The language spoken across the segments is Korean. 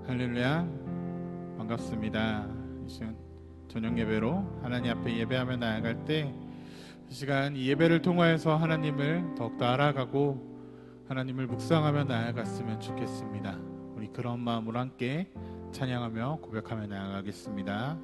할렐루야, 반갑습니다. 이 시간 저녁 예배로 하나님 앞에 예배하며 나아갈 때 이 시간 이 예배를 통하여서 하나님을 더욱더 알아가고 하나님을 묵상하며 나아갔으면 좋겠습니다. 우리 그런 마음으로 함께 찬양하며 고백하며 나아가겠습니다.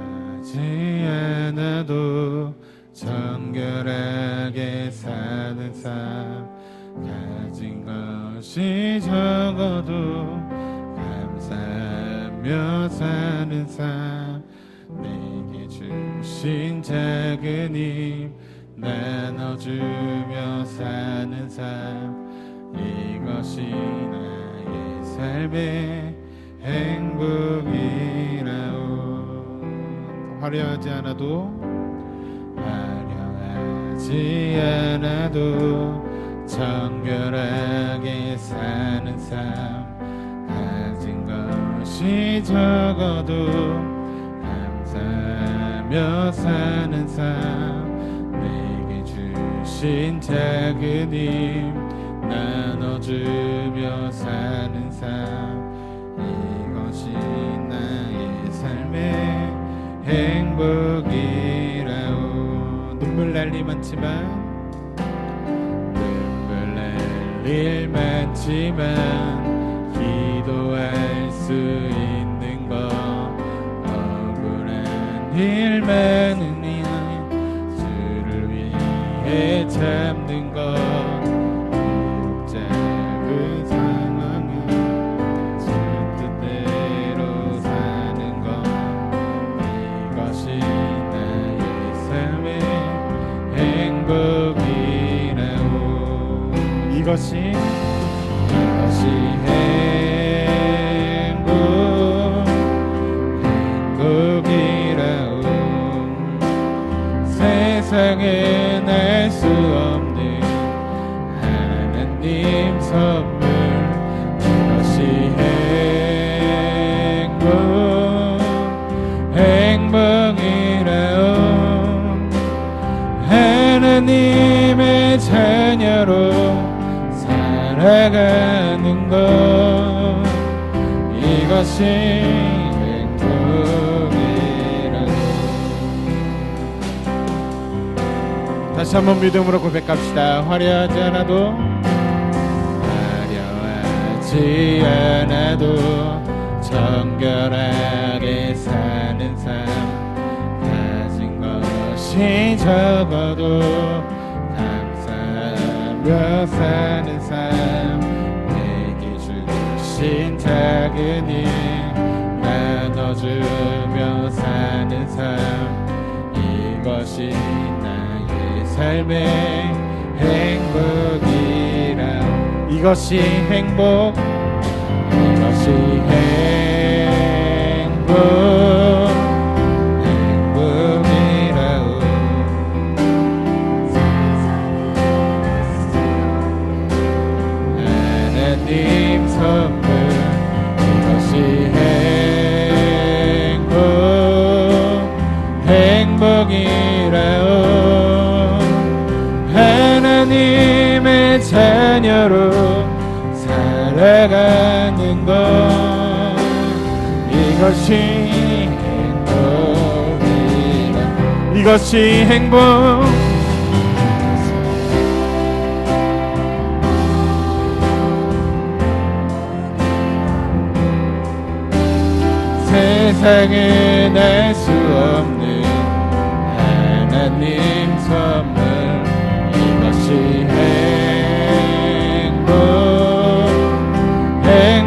화려하지 않아도 정결하게 사는 삶, 가진 것이 적어도 감사하며 사는 삶, 내게 주신 작은 힘 나눠주며 사는 삶, 이것이 나의 삶의 행복이라오. 화려하지 않아도 정결하게 사는 삶, 가진 것이 적어도 감사하며 사는 삶, 내게 주신 작은 힘 나눠주며 사는 삶, 이것이 나의 삶의 행복이라오. 눈물 날 일 많지만 기도할 수 있는 것, 억울한 일 많으니 주를 위해 참는 것, 비록 작은 상황은 주 뜻대로 사는 것, 이것이 나의 삶의 행복이라오. 이것이 행복이라오. 세상에 날 수 없는 하나님 선물, 이것이 행복이라오. 하나님의 자녀로 살아가는 것, 이것이 행복이라고. 다시 한번 믿음으로 고백합시다. 화려하지 않아도 정결하게 사는 삶, 가진 것이 적어도 감사하며 사는 삶, 내게 주신 작은 힘 나눠주며 사는 삶, 이것이 나의 삶의 행복이라. 이것이 행복, 이것이 행복이라오. 하나님 선물, 이것이 행복이라오. 하나님의 자녀로 살아가는 것, 이것이 행복이라. 이것이 행복. 세상에 날 수 없는 하나님 선물, 이것이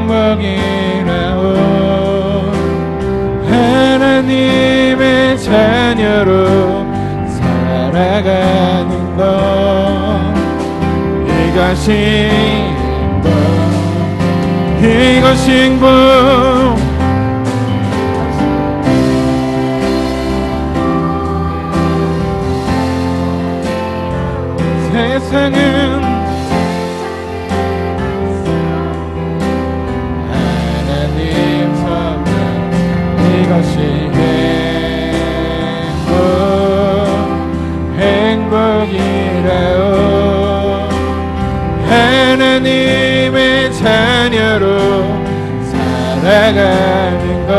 행복이라오. 하나님의 자녀로 살아가는 것, 이것이 행복. 세상은 자녀로 살아가는 것,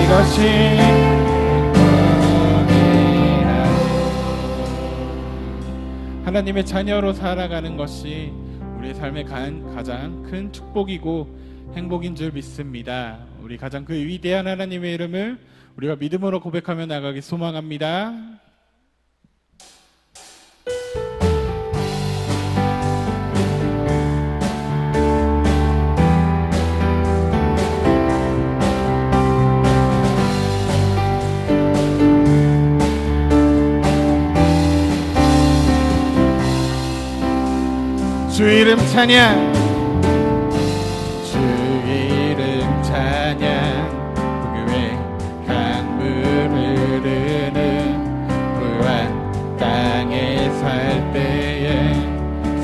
이것이 하나님의 자녀로 살아가는 것이 우리의 삶의 가장 큰 축복이고 행복인 줄 믿습니다. 우리 가장 그 위대한 하나님의 이름을 우리가 믿음으로 고백하며 나가기 소망합니다. 주 이름 찬양, 주 이름 찬양. 북유의 강물 흐르는 부한 땅에 살 때에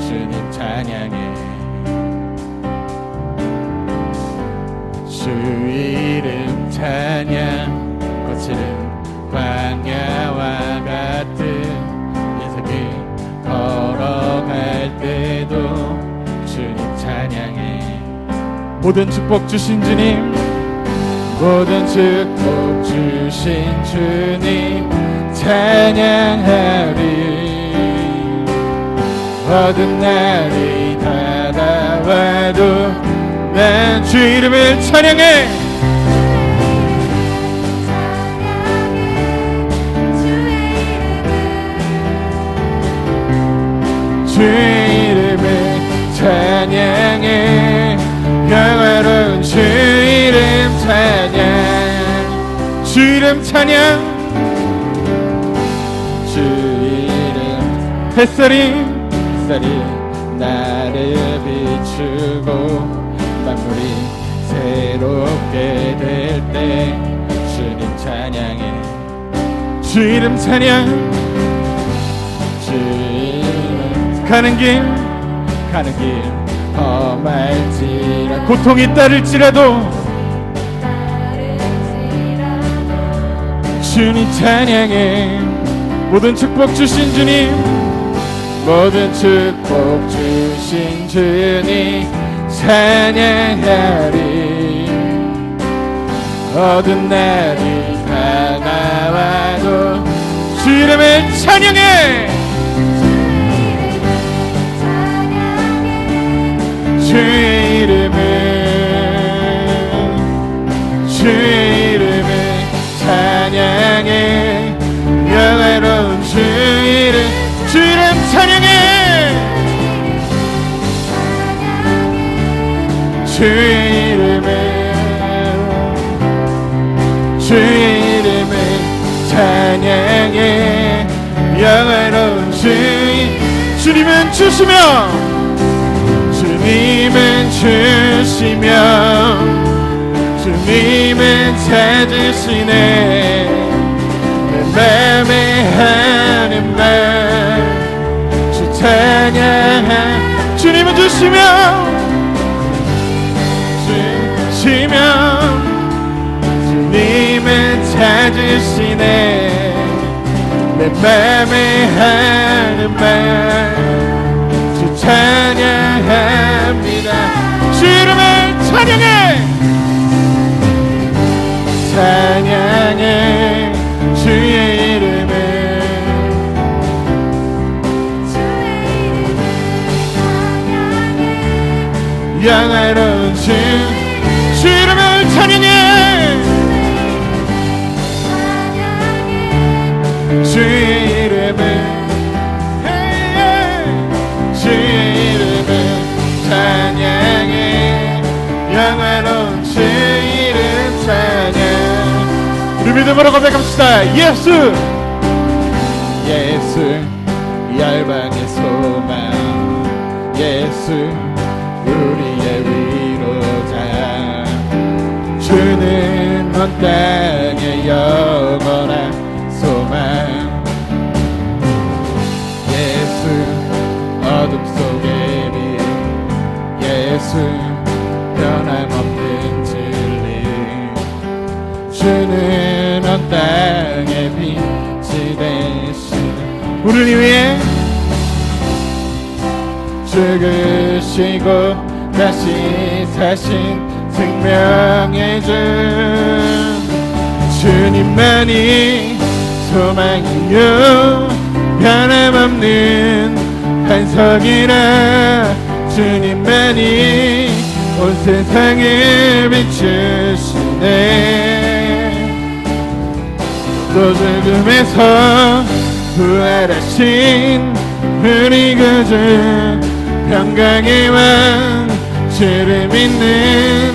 주님 찬양해. 주 이름 찬양, 거칠은 광야와 같은 걸어갈 때도 주님 찬양해. 모든 축복 주신 주님, 모든 축복 주신 주님 찬양하리. 어두운 날이 다가와도 난 주 이름을 찬양해. 주 이름을 찬양해. 영화로운 주 이름 찬양, 주 이름 찬양. 주 이름 햇살이 나를 비추고 만물이 새롭게 될 때 주님 찬양해. 주 이름 찬양. 주 이름 가는 길 험할지라 고통이 따를지라도 주님 찬양해. 모든 축복 주신 주님, 모든 축복 주신 주님 찬양하리. 어두운 날이 다가와도 주 이름을 찬양해. 주의 이름을 찬양해. 영화로운 주 이름 찬양해. 주의 이름을 찬양해. 영화로운 주님은 주시며 주님은 찾으시네. 내 맘에 하는 말 주 찬양하. 주님은 주시며 주님은 찾으시네. 내 맘에 하는 말 주 찬양합니다. 주 이름을 찬양해. 찬양해. 주의 이름을 영화로운 주 이름을 찬양해. 주의 이름을 찬양해. 영화로운 주 이름 찬양. 우리 믿음으로 고백합시다. 예수 열방의 소망, 예수 우리의 위로자. 주는 온 땅의 영원한 소망. 예수 어둠 속의 빛, 예수 변함없는 진리. 주는 온 땅의 빛이 되신 우리를 위해 주 죽으시고 다시 사신 생명의 주 주님만이 소망이요 변함없는 반석이라 주님만이 온 세상을 비추시네 또 죽음에서 부활하신 우리 구주 평강의 왕 주를 믿는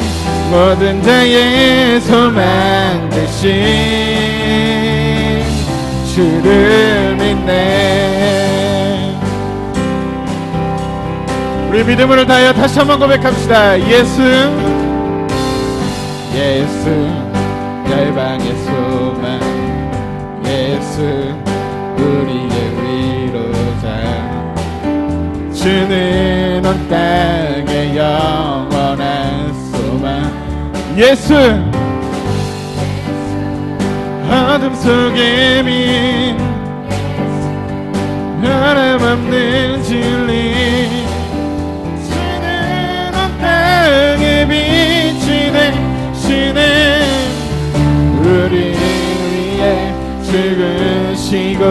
모든 자의 소망 되신 주를 믿네. 우리 믿음으로 다하여 다시 한번 고백합시다. 예수 예수 열방의 소망 예수 우리의 위로자 주는 온 땅의 영원한 소망 예수 어둠 속에 민 변함없는 진리 주는 온 땅에 빛이 되시네 우리 위해 죽으시고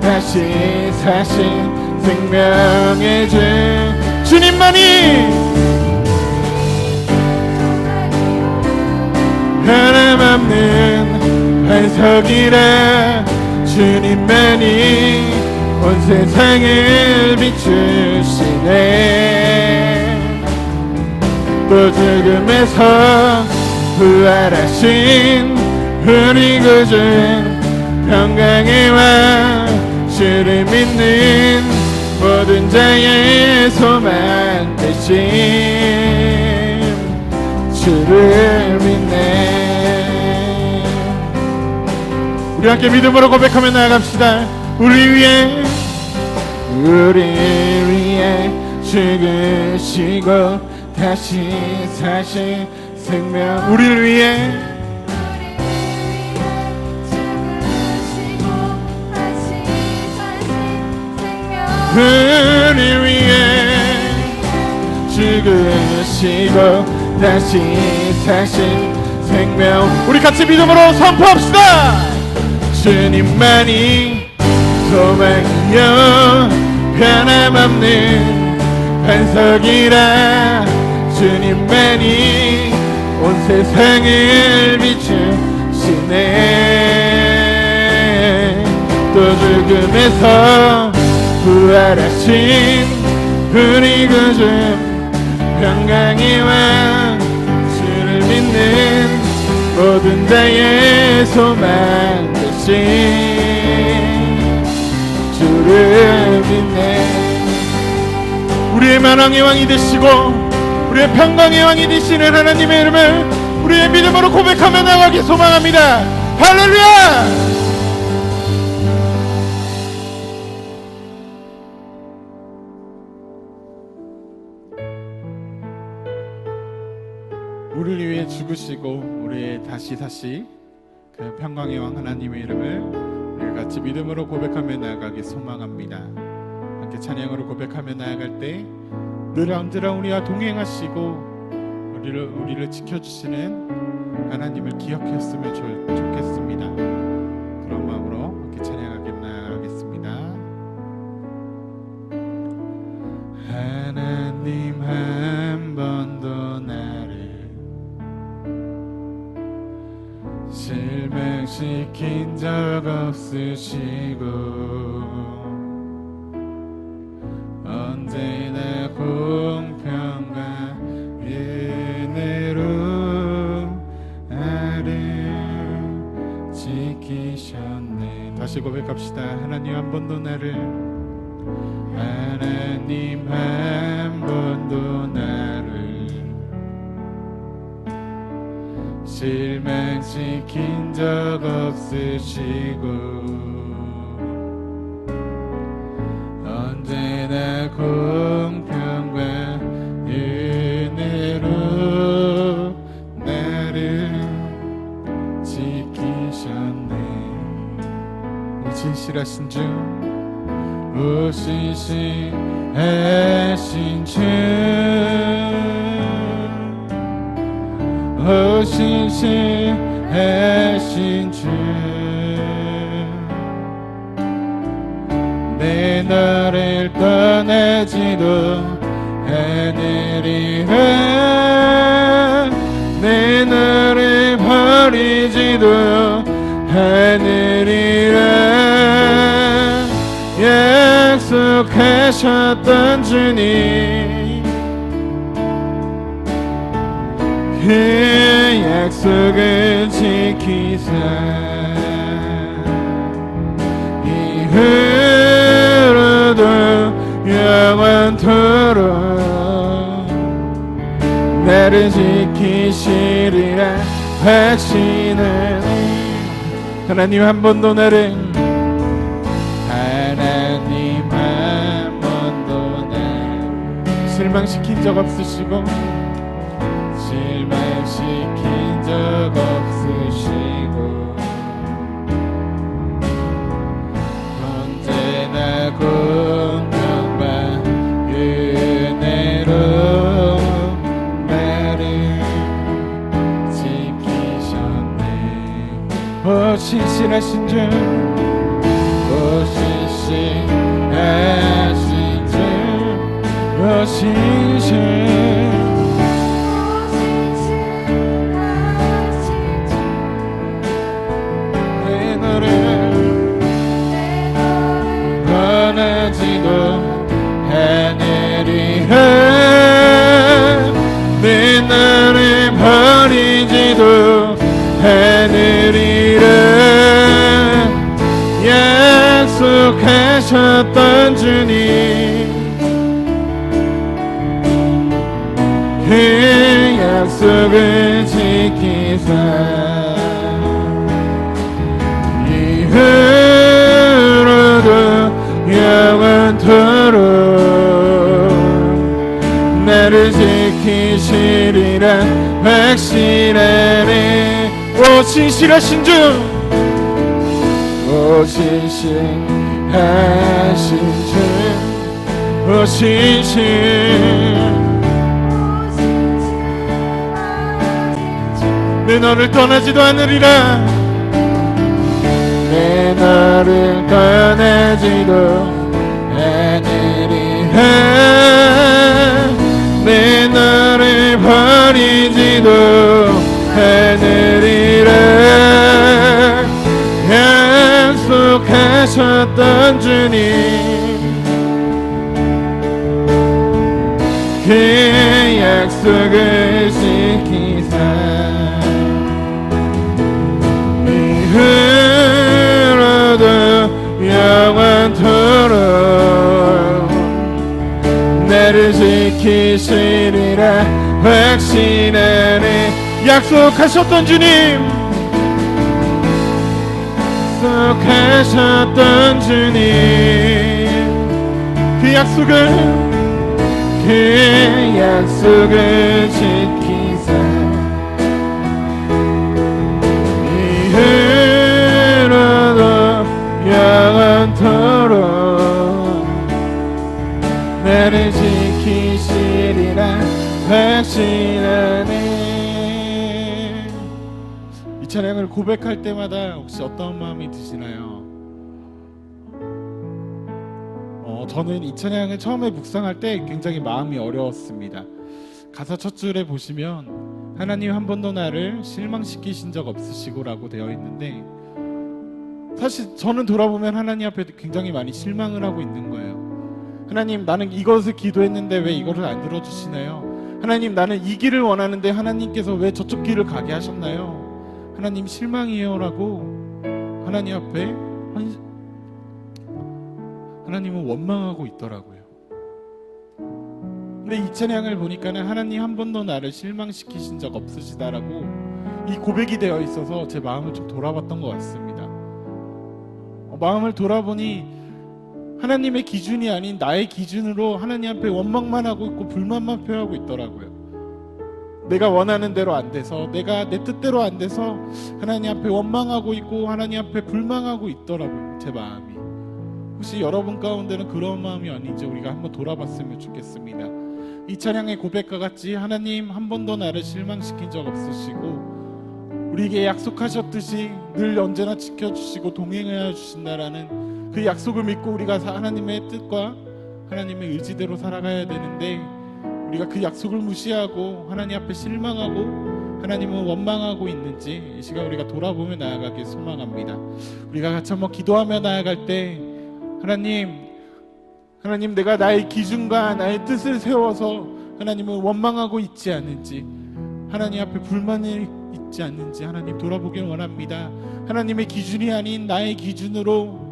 다시 사신 생명의 주 주님만이 변함없는 반석이라 주님만이 온 세상을 비추시네 또 죽음에서 부활하신 우리 구주 평강의 왕 주를 믿는 모든 자의 소망 되신 주를 믿네. 우리 함께 믿음으로 고백하며 나아갑시다. 우리 위해 죽으시고 다시 사신 생명 우리를 위해 우리 위해 죽으시고 다시 사신 생명 우리 같이 믿음으로 선포합시다. 주님만이 소망이요 변함없는 반석이라 주님만이 온 세상을 비추시네 또 죽음에서 부활하신 우리 구주 평강의 왕 주를 믿는 모든 자의 소망 되신 주를 믿네. 우리의 만왕의 왕이 되시고 우리의 평강의 왕이 되시는 하나님의 이름을 우리의 믿음으로 고백하며 나가기 소망합니다. 할렐루야. 우리를 위해 죽으시고 우리의 다시 그 평강의 왕 하나님의 이름을 우리 같이 믿음으로 고백하며 나아가기 소망합니다. 함께 찬양으로 고백하며 나아갈 때 늘 언제나 우리와 동행하시고 우리를 지켜주시는 하나님을 기억했으면 좋겠습니다. 그런 마음으로 함께 찬양하며 나아가겠습니다. 하나님 한 번도 나를 실망시킨 적 없으시고 언제나 공평과 은혜로 나를 지키셨네. 다시 고백합시다. 하나님 한 번도 나를 실망시킨 적 없으시고 언제나 공평과 은혜로 나를 지키셨네. 진실하신 주 오신신 주 오신신 주 내 너를 떠나지도 않으리라 내 너를 버리지도 않으리라 약속하셨던 주님 그 약속을 지키사 이후로도 영원토록 나를 지키시리라 확신하니 하나님 한 번도 나를 실망시킨 적 없으시고 실망시킨 적 없으시고 언제나 공평과 은혜로 나를 지키셨네 오 신실하신 주 오 신실하신 주 오신신 내 너를 떠나지도 않으리라 내 너를 버리지도 않으리라 약속하셨던 주님 그 약속을 지키사 이후로도 영원토록 나를 지키시리라 확신하네 오 신실하신 주 오 신실하신 주 오 신실 내 너를 떠나지도 않으리라 내 너를 떠나지도 않으리라 내 너를 버리지도 않으리라 약속하셨던 주님 그 약속을 지키사 이후로도 영원토록 나를 지키시리라 확신하네 약속하셨던 주님 약속하셨던 주님 그 약속을 지키사 이후로도 영원토록 나를 지키시리라 확신하네 이 찬양을 고백할 때마다 혹시 어떤 마음이 드시나요? 저는 이 찬양을 처음에 묵상할 때 굉장히 마음이 어려웠습니다. 가사 첫 줄에 보시면 하나님 한 번도 나를 실망시키신 적 없으시고 라고 되어 있는데 사실 저는 돌아보면 하나님 앞에 굉장히 많이 실망을 하고 있는 거예요. 하나님 나는 이것을 기도했는데 왜 이것을 안 들어주시나요? 하나님 나는 이 길을 원하는데 하나님께서 왜 저쪽 길을 가게 하셨나요? 하나님 실망이에요 라고 하나님 앞에 하나님은 원망하고 있더라고요. 근데 이 찬양을 보니까는 하나님 한 번도 나를 실망시키신 적 없으시다라고 이 고백이 되어 있어서 제 마음을 좀 돌아봤던 것 같습니다. 마음을 돌아보니 하나님의 기준이 아닌 나의 기준으로 하나님 앞에 원망만 하고 있고 불만만 표하고 있더라고요. 내가 원하는 대로 안 돼서 내가 내 뜻대로 안 돼서 하나님 앞에 원망하고 있고 하나님 앞에 불망하고 있더라고요. 제 마음이. 혹시 여러분 가운데는 그런 마음이 아닌지 우리가 한번 돌아봤으면 좋겠습니다. 이 찬양의 고백과 같이 하나님 한 번도 나를 실망시킨 적 없으시고 우리에게 약속하셨듯이 늘 언제나 지켜주시고 동행하여 주신다라는 그 약속을 믿고 우리가 하나님의 뜻과 하나님의 의지대로 살아가야 되는데, 우리가 그 약속을 무시하고 하나님 앞에 실망하고 하나님은 원망하고 있는지 이 시간 우리가 돌아보며 나아가길 소망합니다. 우리가 같이 한번 기도하며 나아갈 때 하나님 내가 나의 기준과 나의 뜻을 세워서 하나님을 원망하고 있지 않는지, 하나님 앞에 불만이 있지 않는지 하나님 돌아보길 원합니다. 하나님의 기준이 아닌 나의 기준으로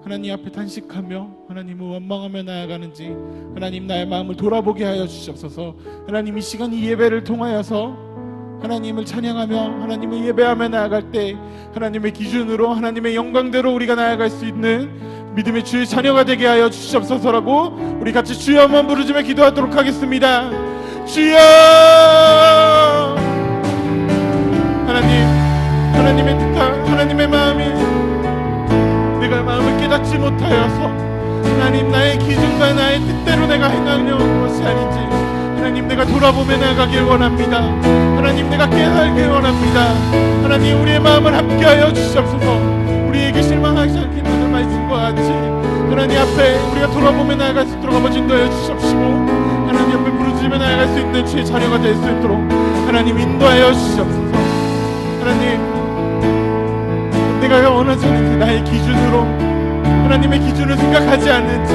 하나님 앞에 탄식하며 하나님을 원망하며 나아가는지 하나님 나의 마음을 돌아보게 하여 주시옵소서. 하나님 이 시간 이 예배를 통하여서 하나님을 찬양하며 하나님을 예배하며 나아갈 때 하나님의 기준으로 하나님의 영광대로 우리가 나아갈 수 있는 믿음의 주의 자녀가 되게 하여 주시옵소서라고 우리 같이 주여 한번 부르짖으며 기도하도록 하겠습니다. 주여! 하나님의 뜻과 하나님의 마음이 내가 마음을 깨닫지 못하여서 하나님 나의 기준과 나의 뜻대로 내가 행하려는 것이 아닌지 하나님 내가 돌아보며 나가길 원합니다. 하나님 내가 깨닫길 원합니다. 하나님 우리의 마음을 함께하여 주시옵소서. 우리에게 실망하지 않겠다는 말씀과 같이 하나님 앞에 우리가 돌아보며 나아갈 수 있도록 아버지 인도하여 주시옵시고, 하나님 앞에 부르짖으며 나아갈 수 있는 주의 자녀가 될 수 있도록 하나님 인도하여 주시옵소서. 하나님 내가 원하는 나의 기준으로 하나님의 기준을 생각하지 않는지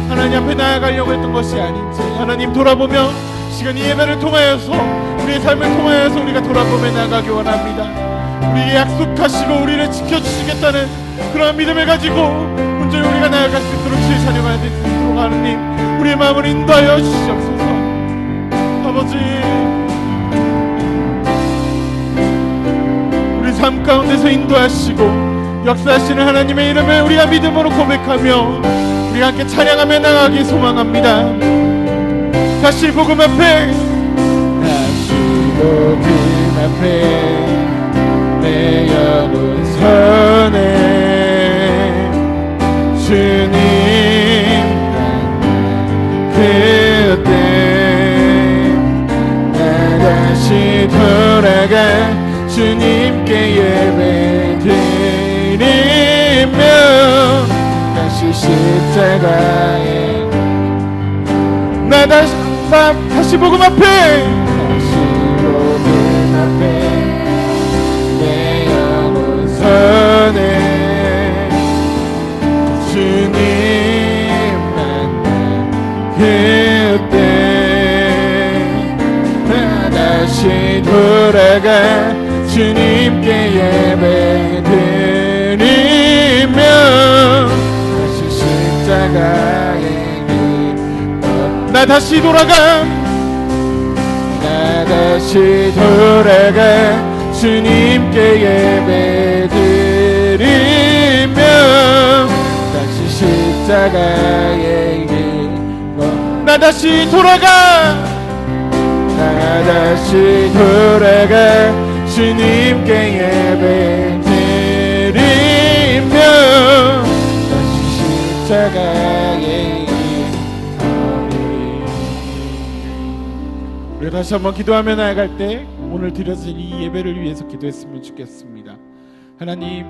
하나님 앞에 나아가려고 했던 것이 아닌지 하나님 돌아보며 시간 이 예배를 통하여서 우리의 삶을 통하여서 우리가 돌아보며 나아가기 원합니다. 우리에게 약속하시고 우리를 지켜주시겠다는 그러한 믿음을 가지고 온전히 우리가 나아갈 수 있도록 주의 자녀가 될 수 있도록 하나님 우리의 마음을 인도하여 주시옵소서. 아버지 우리 삶 가운데서 인도하시고 역사하시는 하나님의 이름을 우리가 믿음으로 고백하며 우리가 함께 찬양하며 나가기 소망합니다. 다시 복음 앞에 내 영혼 선해 주님 그때 나 다시 돌아가 주님께 예배드리며 다시 십자가에 나 다시 복음 앞에 내 영혼 선해 주님 만난 그때 나 다시 돌아가 주님께 예배드리며 다시 십자가에 나 다시 돌아가 주님께 예배드리며 다시 십자가에 나 다시 돌아가 주님께 예배드리며 다시 십자가에 우리가 다시 한번 기도하며 나아갈 때 오늘 드려진 이 예배를 위해서 기도했으면 좋겠습니다. 하나님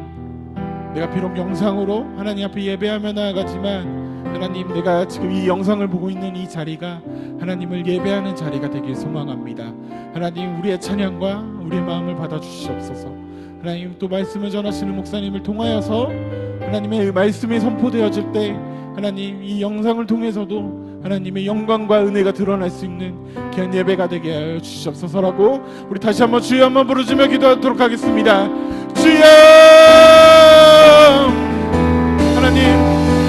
내가 비록 영상으로 하나님 앞에 예배하며 나아가지만 하나님 내가 지금 이 영상을 보고 있는 이 자리가 하나님을 예배하는 자리가 되길 소망합니다. 하나님 우리의 찬양과 우리의 마음을 받아주시옵소서. 하나님 또 말씀을 전하시는 목사님을 통하여서 하나님의 말씀이 선포되어질 때 하나님 이 영상을 통해서도 하나님의 영광과 은혜가 드러날 수 있는 귀한 예배가 되게 하여 주시옵소서라고 우리 다시 한번 주여 한번 부르짖으며 기도하도록 하겠습니다. 주여! 하나님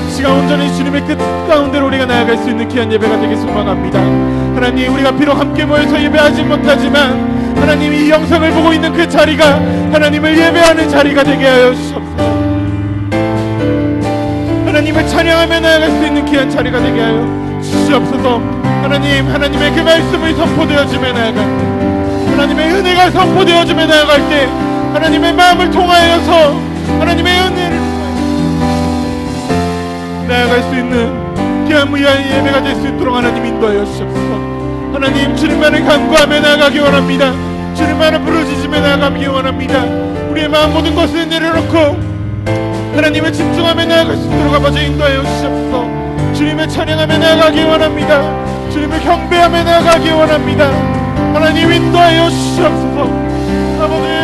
시간 온전히 주님의 끝 가운데로 우리가 나아갈 수 있는 귀한 예배가 되길 소망합니다. 하나님 우리가 비록 함께 모여서 예배하지 못하지만 하나님 이 영상을 보고 있는 그 자리가 하나님을 예배하는 자리가 되게 하여 주시옵소서. 하나님을 찬양하며 나아갈 수 있는 귀한 자리가 되게 하여 주시옵소서. 하나님 하나님의 그 말씀이 선포되어지며 나아갈 때 하나님의 은혜가 선포되어지며 나아갈 때 하나님의 마음을 통하여서 하나님의 은혜를 나아갈 수 있는 귀한 무야의 예배가 될 수 있도록 하나님 인도하여 주시옵소서. 하나님 주님만을 간구하며 나아가기 원합니다. 주님만을 부르짖으며 나아가기 원합니다. 우리의 마음 모든 것을 내려놓고 하나님을 집중하며 나아갈 수 있도록 아버지 인도하여 주시옵소서. 주님을 찬양하며 나아가기 원합니다. 주님을 경배하며 나아가기 원합니다. 하나님 인도하여 주시옵소서. 아버지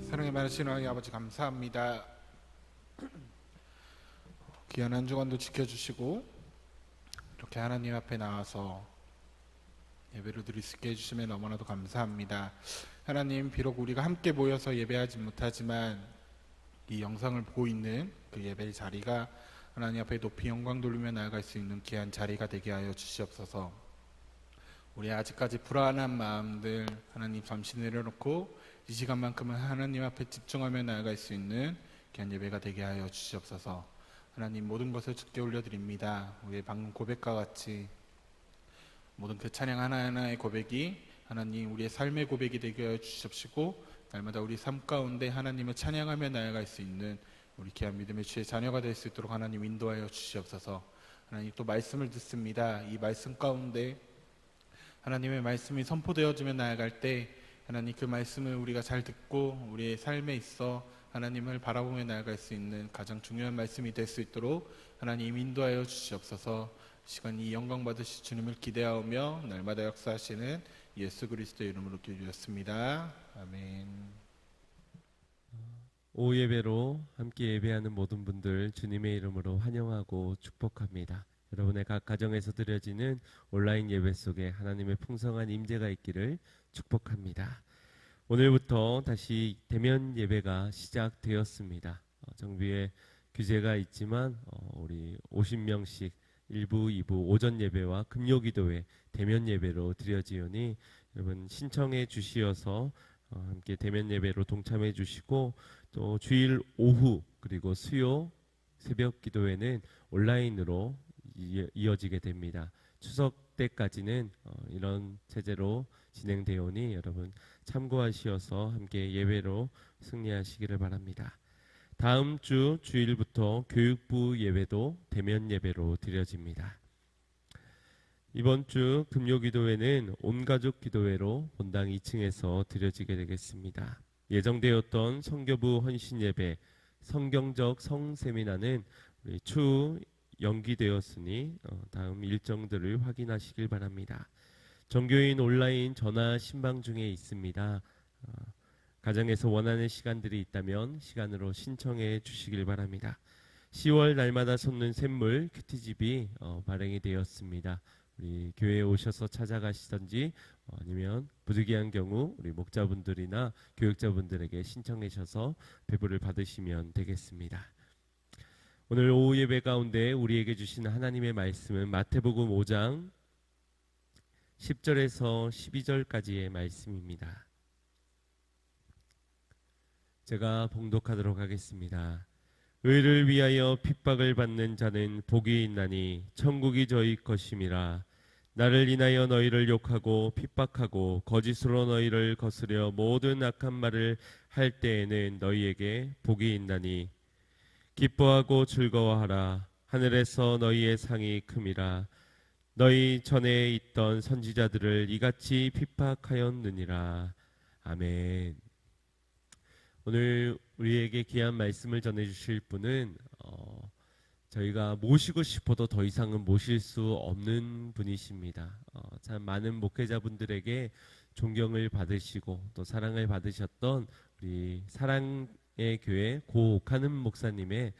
사랑의 많으신 하나님 아버지 감사합니다. 귀한 한 주간도 지켜주시고 이렇게 하나님 앞에 나와서 예배를 드릴 수 있게 해주시면 너무나도 감사합니다. 하나님 비록 우리가 함께 모여서 예배하지 못하지만 이 영상을 보고 있는 그 예배의 자리가 하나님 앞에 높이 영광 돌리며 나아갈 수 있는 귀한 자리가 되게 하여 주시옵소서. 우리 아직까지 불안한 마음들 하나님 잠시 내려놓고 이 시간만큼은 하나님 앞에 집중하며 나아갈 수 있는 귀한 예배가 되게 하여 주시옵소서. 하나님 모든 것을 주께 올려드립니다. 우리의 방금 고백과 같이 모든 그 찬양 하나하나의 고백이 하나님 우리의 삶의 고백이 되게 하여 주시옵시고 날마다 우리 삶 가운데 하나님을 찬양하며 나아갈 수 있는 우리 귀한 믿음의 주의 자녀가 될 수 있도록 하나님 인도하여 주시옵소서. 하나님 또 말씀을 듣습니다. 이 말씀 가운데 하나님의 말씀이 선포되어지며 나아갈 때 하나님 그 말씀을 우리가 잘 듣고 우리의 삶에 있어 하나님을 바라보며 나아갈 수 있는 가장 중요한 말씀이 될 수 있도록 하나님 인도하여 주시옵소서. 시간 이 영광 받으실 주님을 기대하며 날마다 역사하시는 예수 그리스도의 이름으로 기도드렸습니다. 아멘. 오후 예배로 함께 예배하는 모든 분들 주님의 이름으로 환영하고 축복합니다. 여러분의 각 가정에서 드려지는 온라인 예배 속에 하나님의 풍성한 임재가 있기를 축복합니다. 오늘부터 다시 대면 예배가 시작되었습니다. 정비에 규제가 있지만 우리 50명씩 1부, 2부 오전 예배와 금요기도회 대면 예배로 드려지오니 여러분 신청해 주시어서 함께 대면 예배로 동참해 주시고 또 주일 오후 그리고 수요 새벽 기도회는 온라인으로 이어지게 됩니다. 추석 때까지는 이런 체제로 진행되오니 여러분 참고하시어서 함께 예배로 승리하시기를 바랍니다. 다음 주 주일부터 교육부 예배도 대면 예배로 드려집니다. 이번 주 금요기도회는 온가족 기도회로 본당 2층에서 드려지게 되겠습니다. 예정되었던 성교부 헌신 예배, 성경적 성세미나는 추후 연기되었으니 다음 일정들을 확인하시길 바랍니다. 정교인 온라인 전화 신방 중에 있습니다. 가정에서 원하는 시간들이 있다면 시간으로 신청해 주시길 바랍니다. 10월 날마다 솟는 샘물 큐티집이 발행이 되었습니다. 우리 교회에 오셔서 찾아가시든지 아니면 부득이한 경우 우리 목자분들이나 교육자분들에게 신청해 주셔서 배부를 받으시면 되겠습니다. 오늘 오후 예배 가운데 우리에게 주신 하나님의 말씀은 마태복음 5장 10절에서 12절까지의 말씀입니다. 제가 봉독하도록 하겠습니다. 의를 위하여 핍박을 받는 자는 복이 있나니 천국이 저희 것임이라. 나를 인하여 너희를 욕하고 핍박하고 거짓으로 너희를 거스려 모든 악한 말을 할 때에는 너희에게 복이 있나니 기뻐하고 즐거워하라. 하늘에서 너희의 상이 큼이라. 너희 전에 있던 선지자들을 이같이 핍박하였느니라. 아멘. 오늘 우리에게 귀한 말씀을 전해주실 분은 저희가 모시고 싶어도 더 이상은 모실 수 없는 분이십니다. 참 많은 목회자분들에게 존경을 받으시고 또 사랑을 받으셨던 우리 사랑의 교회 고옥하는 목사님의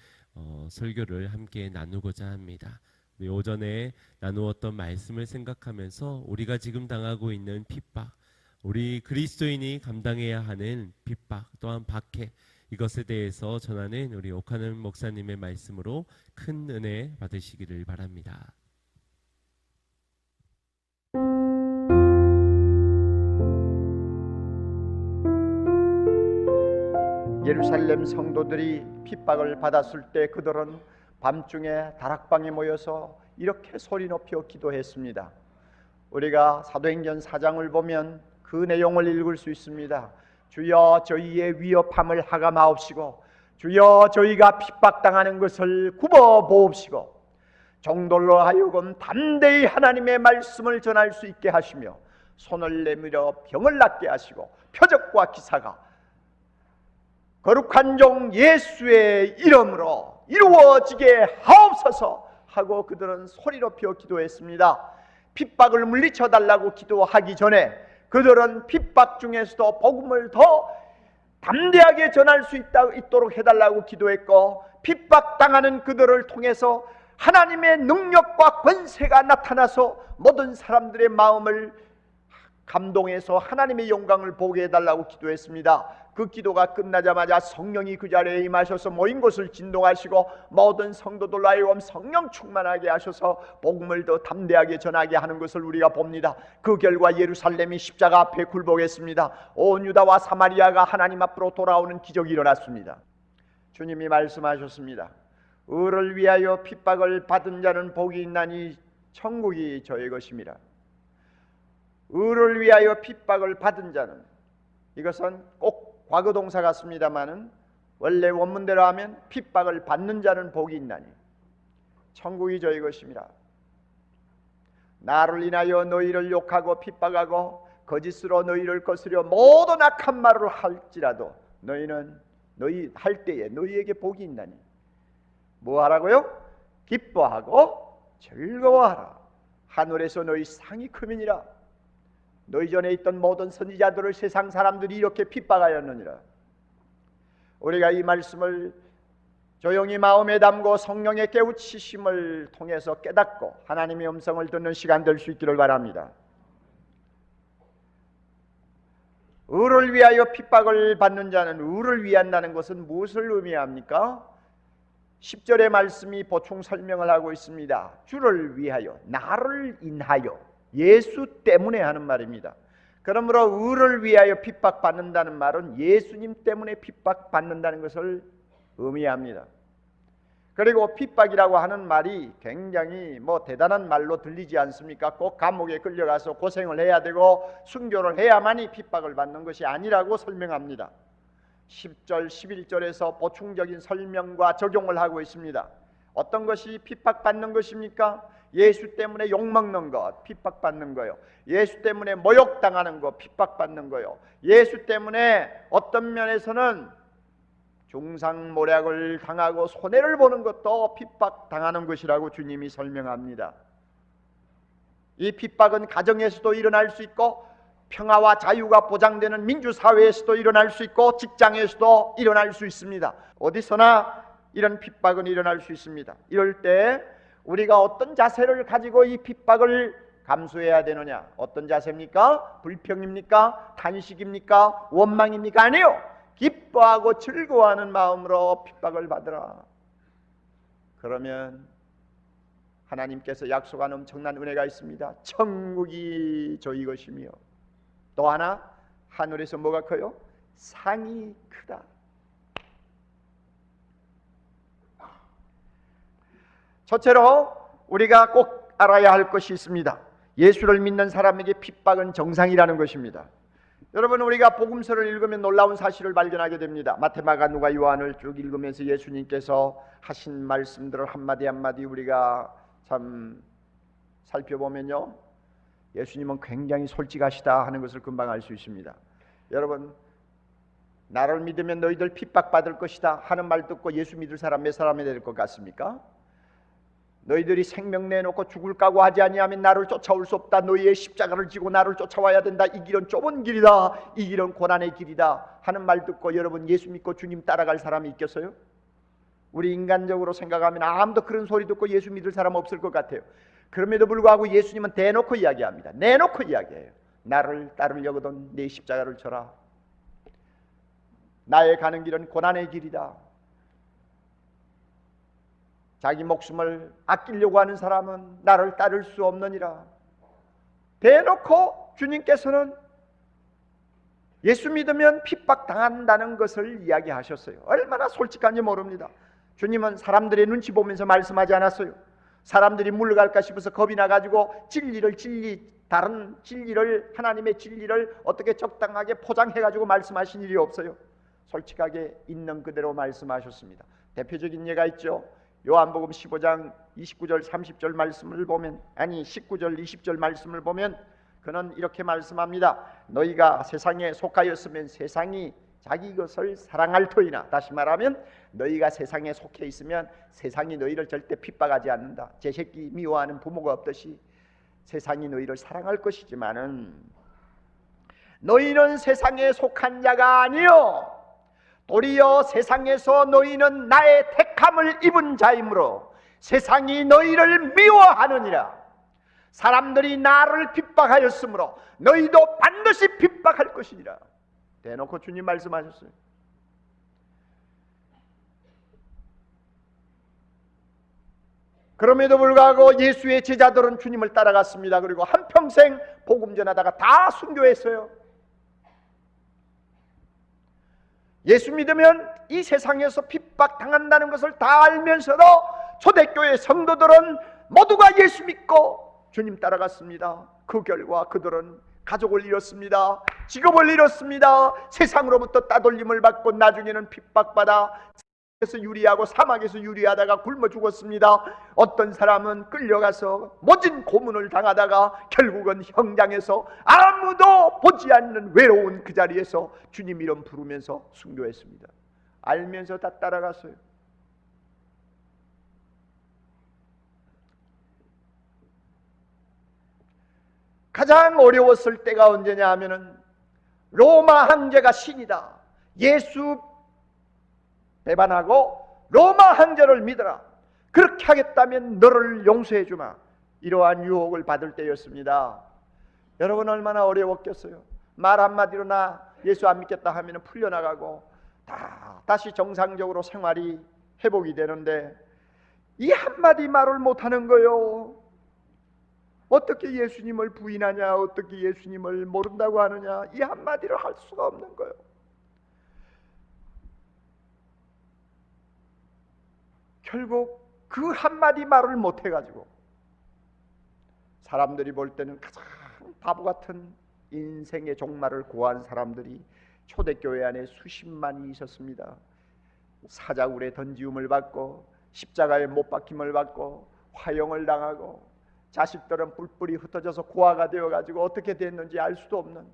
설교를 함께 나누고자 합니다. 우리 오전에 나누었던 말씀을 생각하면서 우리가 지금 당하고 있는 핍박, 우리 그리스도인이 감당해야 하는 핍박 또한 박해, 이것에 대해서 전하는 우리 옥하는 목사님의 말씀으로 큰 은혜 받으시기를 바랍니다. 예루살렘 성도들이 핍박을 받았을 때 그들은 밤중에 다락방에 모여서 이렇게 소리 높여 기도했습니다. 우리가 사도행전 4장을 보면 그 내용을 읽을 수 있습니다. 주여 저희의 위협함을 하감하옵시고 주여 저희가 핍박당하는 것을 굽어보옵시고 종들로 하여금 담대히 하나님의 말씀을 전할 수 있게 하시며 손을 내밀어 병을 낫게 하시고 표적과 기사가 거룩한 종 예수의 이름으로 이루어지게 하옵소서 하고 그들은 소리 높여 기도했습니다. 핍박을 물리쳐 달라고 기도하기 전에 그들은 핍박 중에서도 복음을 더 담대하게 전할 수 있도록 해달라고 기도했고, 핍박당하는 그들을 통해서 하나님의 능력과 권세가 나타나서 모든 사람들의 마음을 감동해서 하나님의 영광을 보게 해달라고 기도했습니다. 그 기도가 끝나자마자 성령이 그 자리에 임하셔서 모인 곳을 진동하시고 모든 성도들로 하여금 성령 충만하게 하셔서 복음을 더 담대하게 전하게 하는 것을 우리가 봅니다. 그 결과 예루살렘이 십자가 앞에 굴복했습니다. 온 유다와 사마리아가 하나님 앞으로 돌아오는 기적이 일어났습니다. 주님이 말씀하셨습니다. 의를 위하여 핍박을 받은 자는 복이 있나니 천국이 저의 것임이라. 의를 위하여 핍박을 받은 자는, 이것은 꼭 과거 동사 같습니다마는 원래 원문대로 하면 핍박을 받는 자는 복이 있나니 천국이 저희 것임이라. 나를 인하여 너희를 욕하고 핍박하고 거짓으로 너희를 거스려 모든 악한 말을 할지라도 너희는 너희 할 때에 너희에게 복이 있나니 뭐 하라고요? 기뻐하고 즐거워하라. 하늘에서 너희 상이 크미니라. 너희 전에 있던 모든 선지자들을 세상 사람들이 이렇게 핍박하였느니라. 우리가 이 말씀을 조용히 마음에 담고 성령의 깨우치심을 통해서 깨닫고 하나님의 음성을 듣는 시간 될 수 있기를 바랍니다. 의를 위하여 핍박을 받는 자는, 의를 위한다는 것은 무엇을 의미합니까? 10절의 말씀이 보충 설명을 하고 있습니다. 주를 위하여, 나를 인하여, 예수 때문에 하는 말입니다. 그러므로 의를 위하여 핍박받는다는 말은 예수님 때문에 핍박받는다는 것을 의미합니다. 그리고 핍박이라고 하는 말이 굉장히 대단한 말로 들리지 않습니까? 꼭 감옥에 끌려가서 고생을 해야 되고 순교를 해야만이 핍박을 받는 것이 아니라고 설명합니다. 10절, 11절에서 보충적인 설명과 적용을 하고 있습니다. 어떤 것이 핍박받는 것입니까? 예수 때문에 욕먹는 것, 핍박받는 거요. 예수 때문에 모욕당하는 것, 핍박받는 거요. 예수 때문에 어떤 면에서는 중상모략을 당하고 손해를 보는 것도 핍박당하는 것이라고 주님이 설명합니다. 이 핍박은 가정에서도 일어날 수 있고 평화와 자유가 보장되는 민주사회에서도 일어날 수 있고 직장에서도 일어날 수 있습니다. 어디서나 이런 핍박은 일어날 수 있습니다. 이럴 때 우리가 어떤 자세를 가지고 이 핍박을 감수해야 되느냐? 어떤 자세입니까? 불평입니까? 탄식입니까? 원망입니까? 아니요. 기뻐하고 즐거워하는 마음으로 핍박을 받으라. 그러면 하나님께서 약속한 엄청난 은혜가 있습니다. 천국이 저희 것이며 또 하나, 하늘에서 뭐가 커요? 상이 크다. 첫째로 우리가 꼭 알아야 할 것이 있습니다. 예수를 믿는 사람에게 핍박은 정상이라는 것입니다. 여러분, 우리가 복음서를 읽으면 놀라운 사실을 발견하게 됩니다. 마태, 마가, 누가, 요한을 쭉 읽으면서 예수님께서 하신 말씀들을 한마디 한마디 우리가 참 살펴보면요, 예수님은 굉장히 솔직하시다 하는 것을 금방 알 수 있습니다. 여러분, 나를 믿으면 너희들 핍박받을 것이다 하는 말 듣고 예수 믿을 사람 몇 사람이 될 것 같습니까? 너희들이 생명 내놓고 죽을 각오 하지 아니하면 나를 쫓아올 수 없다. 너희의 십자가를 지고 나를 쫓아와야 된다. 이 길은 좁은 길이다. 이 길은 고난의 길이다 하는 말 듣고 여러분 예수 믿고 주님 따라갈 사람이 있겠어요? 우리 인간적으로 생각하면 아무도 그런 소리 듣고 예수 믿을 사람 없을 것 같아요. 그럼에도 불구하고 예수님은 대놓고 이야기합니다. 내놓고 이야기해요. 나를 따르려거든 내 십자가를 져라. 나의 가는 길은 고난의 길이다. 자기 목숨을 아끼려고 하는 사람은 나를 따를 수 없느니라. 대놓고 주님께서는 예수 믿으면 핍박당한다는 것을 이야기하셨어요. 얼마나 솔직한지 모릅니다. 주님은 사람들의 눈치 보면서 말씀하지 않았어요. 사람들이 물러갈까 싶어서 겁이 나가지고 다른 진리를, 하나님의 진리를 어떻게 적당하게 포장해가지고 말씀하신 일이 없어요. 솔직하게 있는 그대로 말씀하셨습니다. 대표적인 예가 있죠. 요한복음 15장 29절 30절 말씀을 보면, 19절 20절 말씀을 보면 그는 이렇게 말씀합니다. 너희가 세상에 속하였으면 세상이 자기 것을 사랑할 터이나, 다시 말하면 너희가 세상에 속해 있으면 세상이 너희를 절대 핍박하지 않는다. 제 새끼 미워하는 부모가 없듯이 세상이 너희를 사랑할 것이지만은 너희는 세상에 속한 자가 아니요 도리어 세상에서 너희는 나의 택함을 입은 자이므로 세상이 너희를 미워하느니라. 사람들이 나를 핍박하였으므로 너희도 반드시 핍박할 것이니라. 대놓고 주님 말씀하셨어요. 그럼에도 불구하고 예수의 제자들은 주님을 따라갔습니다. 그리고 한평생 복음 전하다가 다 순교했어요. 예수 믿으면 이 세상에서 핍박당한다는 것을 다 알면서도 초대교회 성도들은 모두가 예수 믿고 주님 따라갔습니다. 그 결과 그들은 가족을 잃었습니다. 직업을 잃었습니다. 세상으로부터 따돌림을 받고 나중에는 핍박받아 에서 유리하고 사막에서 유리하다가 굶어 죽었습니다. 어떤 사람은 끌려가서 모진 고문을 당하다가 결국은 형장에서 아무도 보지 않는 외로운 그 자리에서 주님 이름 부르면서 순교했습니다. 알면서 다 따라갔어요. 가장 어려웠을 때가 언제냐 하면은 로마 황제가 신이다. 예수 배반하고 로마 황제를 믿어라. 그렇게 하겠다면 너를 용서해 주마. 이러한 유혹을 받을 때였습니다. 여러분 얼마나 어려웠겠어요. 말 한마디로 나 예수 안 믿겠다 하면 풀려나가고 다시 정상적으로 생활이 회복이 되는데 이 한마디 말을 못하는 거요. 어떻게 예수님을 부인하냐, 어떻게 예수님을 모른다고 하느냐, 이 한마디를 할 수가 없는 거예요. 결국 그 한마디 말을 못해가지고 사람들이 볼 때는 가장 바보 같은 인생의 종말을 고한 사람들이 초대교회 안에 수십만이 있었습니다. 사자굴에 던지움을 받고 십자가에 못 박힘을 받고 화형을 당하고 자식들은 뿔뿔이 흩어져서 고아가 되어가지고 어떻게 됐는지 알 수도 없는,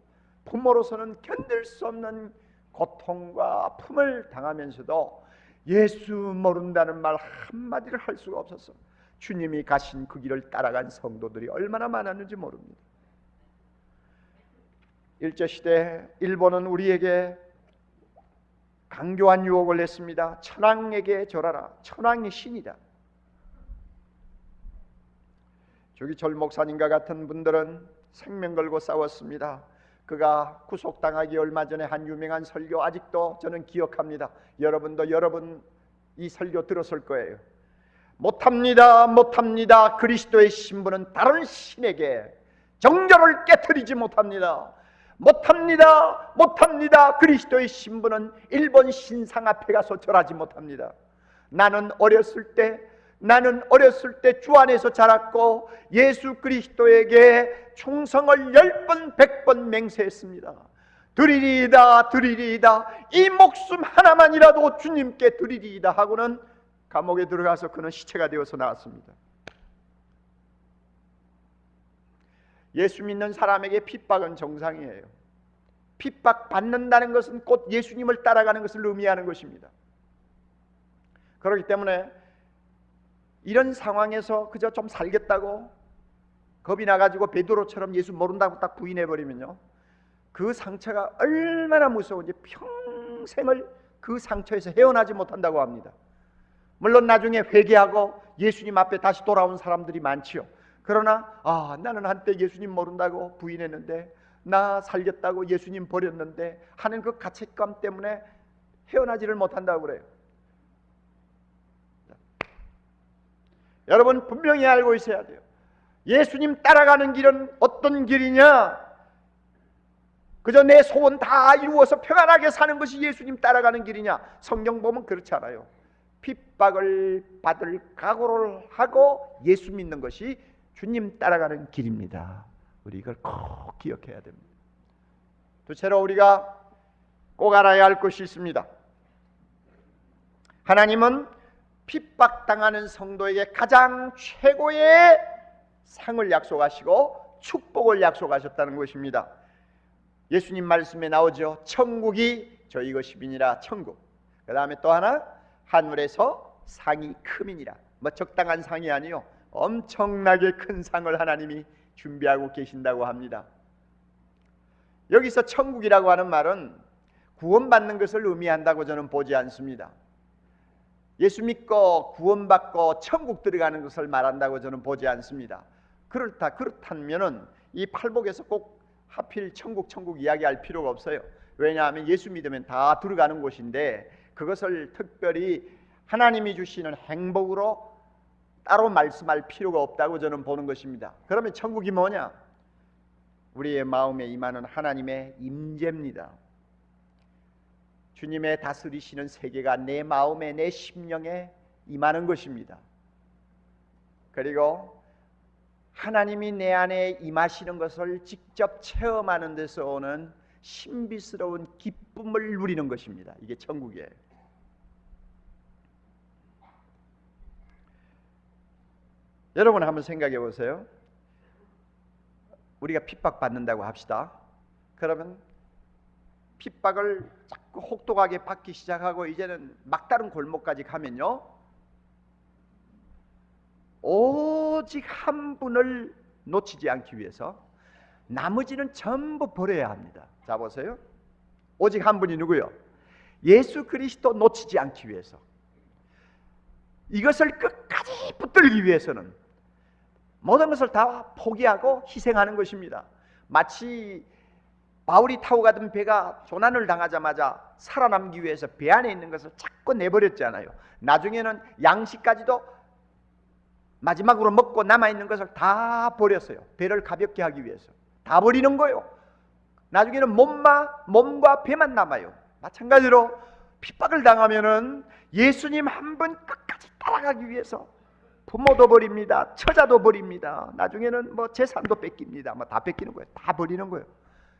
부모로서는 견딜 수 없는 고통과 아픔을 당하면서도 예수 모른다는 말 한마디를 할 수가 없었어. 주님이 가신 그 길을 따라간 성도들이 얼마나 많았는지 모릅니다. 일제시대 일본은 우리에게 강교한 유혹을 했습니다. 천황에게 절하라. 천황이 신이다. 조기철 목사님과 같은 분들은 생명 걸고 싸웠습니다. 그가 구속당하기 얼마 전에 한 유명한 설교 아직도 저는 기억합니다. 여러분도 여러분 이 설교 들었을 거예요. 못합니다. 못합니다. 그리스도의 신부는 다른 신에게 정절을 깨트리지 못합니다. 못합니다. 못합니다. 그리스도의 신부는 일본 신상 앞에 가서 절하지 못합니다. 나는 어렸을 때 주 안에서 자랐고 예수 그리스도에게 충성을 10번 100번 맹세했습니다. 드리리이다 드리리이다, 이 목숨 하나만이라도 주님께 드리리이다 하고는 감옥에 들어가서 그는 시체가 되어서 나왔습니다. 예수 믿는 사람에게 핍박은 정상이에요. 핍박 받는다는 것은 곧 예수님을 따라가는 것을 의미하는 것입니다. 그렇기 때문에 이런 상황에서 그저 좀 살겠다고 겁이 나가지고 베드로처럼 예수 모른다고 딱 부인해버리면요, 그 상처가 얼마나 무서운지 평생을 그 상처에서 헤어나지 못한다고 합니다. 물론 나중에 회개하고 예수님 앞에 다시 돌아온 사람들이 많지요. 그러나 나는 한때 예수님 모른다고 부인했는데, 나 살겠다고 예수님 버렸는데 하는 그 가책감 때문에 헤어나지를 못한다고 그래요. 여러분 분명히 알고 있어야 돼요. 예수님 따라가는 길은 어떤 길이냐? 그저 내 소원 다 이루어서 평안하게 사는 것이 예수님 따라가는 길이냐? 성경 보면 그렇지 않아요. 핍박을 받을 각오를 하고 예수 믿는 것이 주님 따라가는 길입니다. 우리 이걸 꼭 기억해야 됩니다. 둘째로 우리가 꼭 알아야 할 것이 있습니다. 하나님은 핍박당하는 성도에게 가장 최고의 상을 약속하시고 축복을 약속하셨다는 것입니다. 예수님 말씀에 나오죠. 천국이 저희 것이니라. 천국. 그 다음에 또 하나, 하늘에서 상이 크미니라. 뭐 적당한 상이 아니요, 엄청나게 큰 상을 하나님이 준비하고 계신다고 합니다. 여기서 천국이라고 하는 말은 구원받는 것을 의미한다고 저는 보지 않습니다. 예수 믿고 구원받고 천국 들어가는 것을 말한다고 저는 보지 않습니다. 그렇다면은 이 팔복에서 꼭 하필 천국 이야기할 필요가 없어요. 왜냐하면 예수 믿으면 다 들어가는 곳인데 그것을 특별히 하나님이 주시는 행복으로 따로 말씀할 필요가 없다고 저는 보는 것입니다. 그러면 천국이 뭐냐? 우리의 마음에 임하는 하나님의 임재입니다. 주님의 다스리시는 세계가 내 마음에 내 심령에 임하는 것입니다. 그리고 하나님이 내 안에 임하시는 것을 직접 체험하는 데서 오는 신비스러운 기쁨을 누리는 것입니다. 이게 천국이에요. 여러분 한번 생각해 보세요. 우리가 핍박받는다고 합시다. 그러면 핍박을 자꾸 혹독하게 받기 시작하고 이제는 막다른 골목까지 가면요, 오직 한 분을 놓치지 않기 위해서 나머지는 전부 버려야 합니다. 자 보세요. 오직 한 분이 누구요? 예수 그리스도 놓치지 않기 위해서, 이것을 끝까지 붙들기 위해서는 모든 것을 다 포기하고 희생하는 것입니다. 마치 바울이 타고 가던 배가 조난을 당하자마자 살아남기 위해서 배 안에 있는 것을 자꾸 내버렸잖아요. 나중에는 양식까지도 마지막으로 먹고 남아있는 것을 다 버렸어요. 배를 가볍게 하기 위해서 다 버리는 거예요. 나중에는 몸과 배만 남아요. 마찬가지로 핍박을 당하면은 예수님 한 분 끝까지 따라가기 위해서 부모도 버립니다. 처자도 버립니다. 나중에는 뭐 재산도 뺏깁니다. 뭐 다 뺏기는 거예요. 다 버리는 거예요.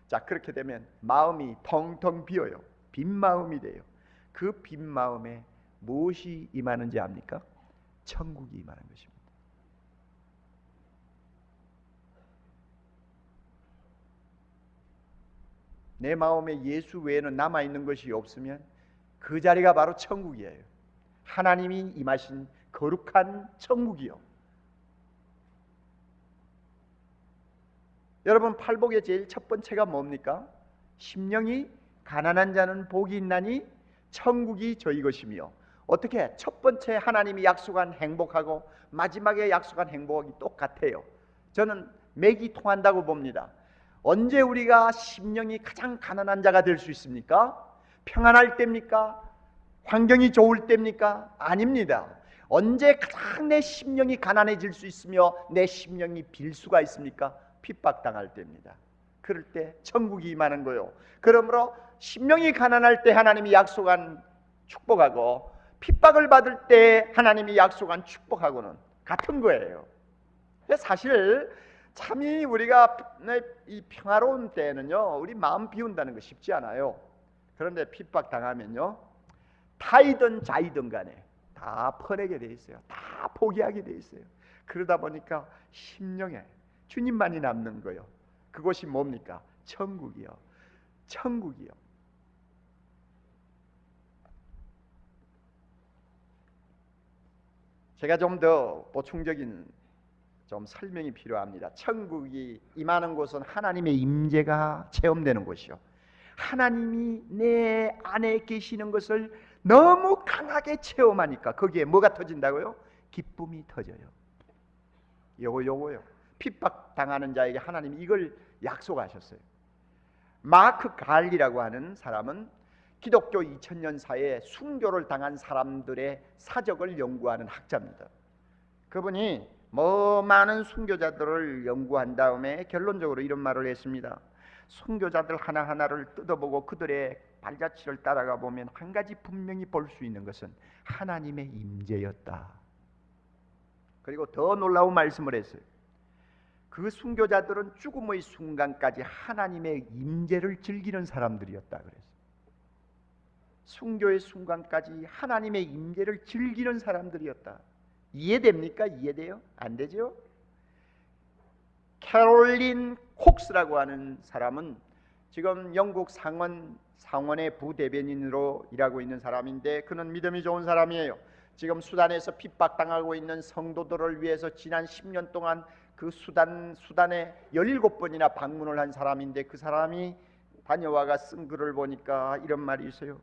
자, 그렇게 되면 마음이 텅텅 비어요. 빈 마음이 돼요. 그 빈 마음에 무엇이 임하는지 압니까? 천국이 임하는 것입니다. 내 마음에 예수 외에는 남아있는 것이 없으면 그 자리가 바로 천국이에요. 하나님이 임하신 거룩한 천국이요. 여러분, 팔복의 제일 첫 번째가 뭡니까? 심령이 가난한 자는 복이 있나니 천국이 저희 것이며. 어떻게? 첫 번째 하나님이 약속한 행복하고 마지막에 약속한 행복이 똑같아요. 저는 맥이 통한다고 봅니다. 언제 우리가 심령이 가장 가난한 자가 될 수 있습니까? 평안할 때입니까? 환경이 좋을 때입니까? 아닙니다. 언제 가장 내 심령이 가난해질 수 있으며 내 심령이 빌 수가 있습니까? 핍박당할 때입니다. 그럴 때 천국이 임하는 거요. 그러므로 심령이 가난할 때 하나님이 약속한 축복하고 핍박을 받을 때 하나님이 약속한 축복하고는 같은 거예요. 사실 참이 우리가 이 평화로운 때는요, 우리 마음 비운다는 거 쉽지 않아요. 그런데 핍박당하면요, 타이든 자이든 간에 다 퍼내게 돼 있어요. 다 포기하게 돼 있어요. 그러다 보니까 심령에 주님만이 남는 거예요. 그것이 뭡니까? 천국이요. 천국이요. 제가 좀 더 보충적인 좀 설명이 필요합니다. 천국이 임하는 곳은 하나님의 임재가 체험되는 곳이요. 하나님이 내 안에 계시는 것을 너무 강하게 체험하니까 거기에 뭐가 터진다고요? 기쁨이 터져요. 요거요. 핍박당하는 자에게 하나님이 이걸 약속하셨어요. 마크 갈리라고 하는 사람은 기독교 2000년사에 순교를 당한 사람들의 사적을 연구하는 학자입니다. 그분이 많은 순교자들을 연구한 다음에 결론적으로 이런 말을 했습니다. 순교자들 하나하나를 뜯어보고 그들의 발자취를 따라가 보면 한 가지 분명히 볼 수 있는 것은 하나님의 임재였다. 그리고 더 놀라운 말씀을 했어요. 그 순교자들은 죽음의 순간까지 하나님의 임재를 즐기는 사람들이었다 그랬어요. 순교의 순간까지 하나님의 임재를 즐기는 사람들이었다. 이해됩니까? 이해돼요? 안 되죠? 캐롤린 콕스라고 하는 사람은 지금 영국 상원의 부대변인으로 일하고 있는 사람인데 그는 믿음이 좋은 사람이에요. 지금 수단에서 핍박당하고 있는 성도들을 위해서 지난 10년 동안 그 수단에 17번이나 방문을 한 사람인데 그 사람이 다녀와가 쓴 글을 보니까 이런 말이 있어요.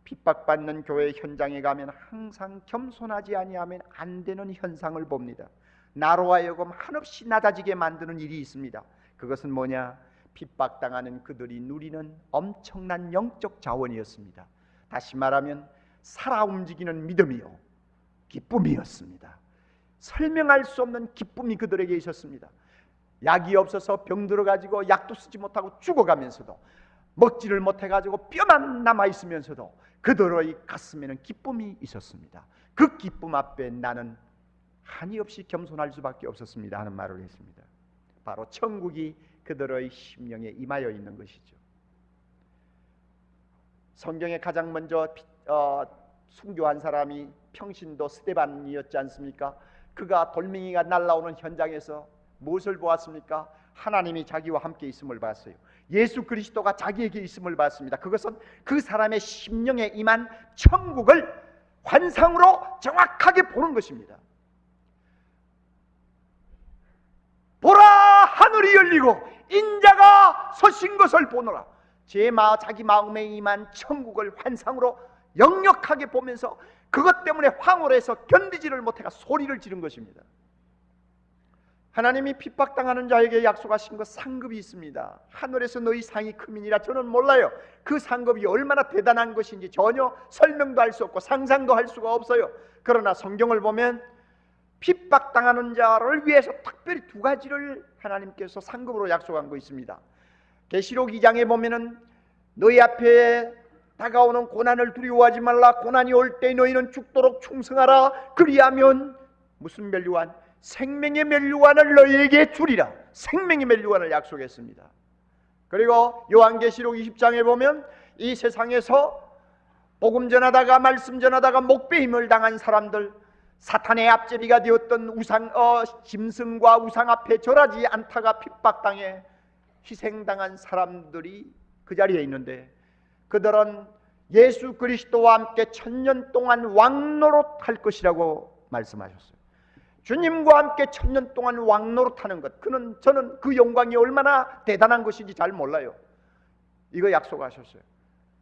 핍박받는 교회 현장에 가면 항상 겸손하지 아니하면 안 되는 현상을 봅니다. 나로 하여금 한없이 낮아지게 만드는 일이 있습니다. 그것은 뭐냐? 핍박당하는 그들이 누리는 엄청난 영적 자원이었습니다. 다시 말하면 살아 움직이는 믿음이요, 기쁨이었습니다. 설명할 수 없는 기쁨이 그들에게 있었습니다. 약이 없어서 병들어가지고 약도 쓰지 못하고 죽어가면서도, 먹지를 못해가지고 뼈만 남아있으면서도 그들의 가슴에는 기쁨이 있었습니다. 그 기쁨 앞에 나는 한이 없이 겸손할 수밖에 없었습니다 하는 말을 했습니다. 바로 천국이 그들의 심령에 임하여 있는 것이죠. 성경에 가장 먼저 순교한 사람이 평신도 스데반이었지 않습니까? 그가 돌멩이가 날아오는 현장에서 무엇을 보았습니까? 하나님이 자기와 함께 있음을 봤어요. 예수 그리스도가 자기에게 있음을 봤습니다. 그것은 그 사람의 심령에 임한 천국을 환상으로 정확하게 보는 것입니다. 보라, 하늘이 열리고 인자가 서신 것을 보노라. 자기 마음에 임한 천국을 환상으로 역력하게 보면서 그것 때문에 황홀해서 견디지를 못해가 소리를 지른 것입니다. 하나님이 핍박당하는 자에게 약속하신 것 상급이 있습니다. 하늘에서 너희 상이 크민이라. 저는 몰라요. 그 상급이 얼마나 대단한 것인지 전혀 설명도 할 수 없고 상상도 할 수가 없어요. 그러나 성경을 보면 핍박당하는 자를 위해서 특별히 두 가지를 하나님께서 상급으로 약속한 거 있습니다. 계시록 2장에 보면은 너희 앞에 다가오는 고난을 두려워하지 말라. 고난이 올 때 너희는 죽도록 충성하라. 그리하면 무슨 멸류관? 생명의 멸류관을 너희에게 주리라. 생명의 멸류관을 약속했습니다. 그리고 요한계시록 20장에 보면 이 세상에서 복음 전하다가 말씀 전하다가 목배임을 당한 사람들, 사탄의 앞제비가 되었던 짐승과 우상 앞에 절하지 않다가 핍박당해 희생당한 사람들이 그 자리에 있는데 그들은 예수 그리스도와 함께 1000년 동안 왕노릇할 것이라고 말씀하셨어요. 주님과 함께 1000년 동안 왕노릇하는 것, 저는 그 영광이 얼마나 대단한 것인지 잘 몰라요. 이거 약속하셨어요.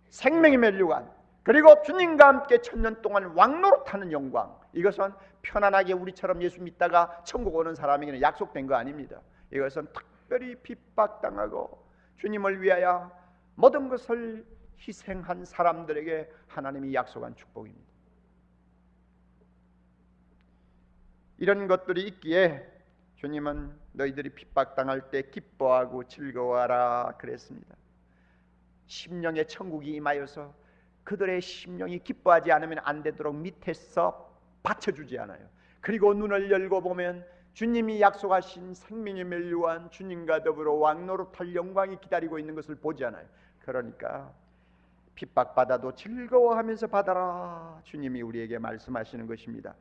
생명의 멸류관, 그리고 주님과 함께 1000년 동안 왕노릇하는 영광. 이것은 편안하게 우리처럼 예수 믿다가 천국 오는 사람에게는 약속된 거 아닙니다. 이것은 특별히 핍박당하고 주님을 위하여 모든 것을 희생한 사람들에게 하나님이 약속한 축복입니다. 이런 것들이 있기에 주님은 너희들이 핍박당할 때 기뻐하고 즐거워하라 그랬습니다. 심령의 천국이 임하여서 그들의 심령이 기뻐하지 않으면 안 되도록 밑에서 받쳐주지 않아요. 그리고 눈을 열고 보면 주님이 약속하신 생명의 멸류관, 주님과 더불어 왕노릇할 영광이 기다리고 있는 것을 보지 않아요. 그러니까 핍박받아도 즐거워하면서 받아라, 주님이 우리에게 말씀하시는 것입니다.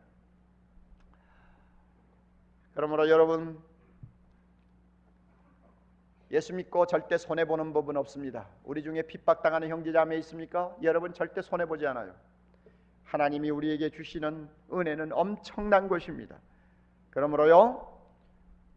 그러므로 여러분, 예수 믿고 절대 손해보는 법은 없습니다. 우리 중에 핍박당하는 형제자매 있습니까? 여러분 절대 손해보지 않아요. 하나님이 우리에게 주시는 은혜는 엄청난 것입니다. 그러므로요,